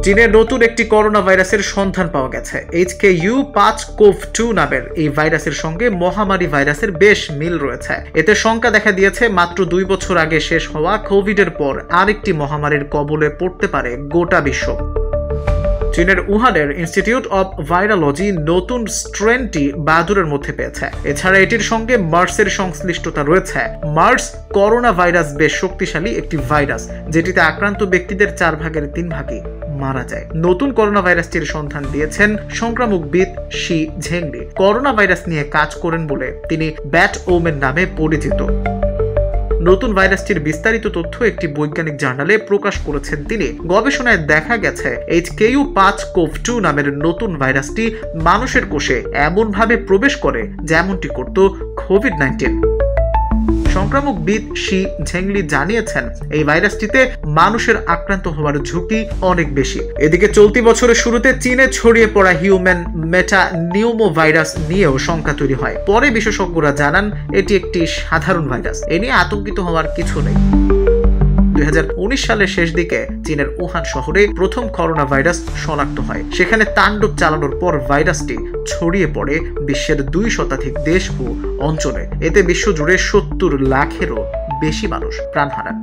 চীনের নতুন একটি করোনা ভাইরাসের সন্ধান পাওয়া গেছে। HKU5CoV2 নামের এই ভাইরাসের সঙ্গে মহামারী ভাইরাসের বেশ মিল রয়েছে। এতে শঙ্কা দেখা দিয়েছে মাত্র 2 বছর আগে শেষ হওয়া কোভিডের পর আরেকটি মহামারীর কবলে পড়তে পারে গোটা বিশ্ব। চীনের উহানের ইনস্টিটিউট অব ভাইরোলজি নতুন স্ট্রেনটি বাদুড়ের মধ্যে পেয়েছে। এছাড়া এটির সঙ্গে মার্সের সংশ্লিষ্টতা রয়েছে। মার্স করোনা ভাইরাস বেশ শক্তিশালী একটি ভাইরাস, যেটিতে আক্রান্ত ব্যক্তিদের 4 ভাগের 3 ভাগই মারা যায়। নতুন করোনা ভাইরাসটির সন্ধান দিয়েছেন সংক্রামকবিদ শি ঝেংলি। করোনা ভাইরাস নিয়ে কাজ করেন বলে তিনি ব্যাট ওমেন নামে পরিচিত। নতুন ভাইরাসটির বিস্তারিত তথ্য একটি বৈজ্ঞানিক জার্নালে প্রকাশ করেছেন তিনি। গবেষণায় দেখা গেছে HKU5CoV2 নামের নতুন ভাইরাসটি মানুষের কোষে এমনভাবে প্রবেশ করে যেমনটি করত কোভিড-19। সংক্রামকবিদ শি ঝেংলি জানিয়েছেন, এই ভাইরাসটিতে মানুষের আক্রান্ত হওয়ার ঝুঁকি অনেক বেশি। এদিকে চলতি বছরের শুরুতে চীনে ছড়িয়ে পড়া হিউম্যান মেটানিউমো ভাইরাস নিয়েও শঙ্কা তৈরি হয়। পরে বিশেষজ্ঞরা জানান এটি একটি সাধারণ ভাইরাস, এ নিয়ে আতঙ্কিত হওয়ার কিছু নেই। 2019 সালের শেষ দিকে চীনের উহান শহরে প্রথম করোনা ভাইরাস শনাক্ত হয়। সেখানে তাণ্ডব চালানোর পর ভাইরাসটি ছড়িয়ে পড়ে বিশ্বের 2 শতাধিক দেশ ও অঞ্চলে। এতে বিশ্বজুড়ে 70 লাখেরও বেশি মানুষ প্রাণ হারান।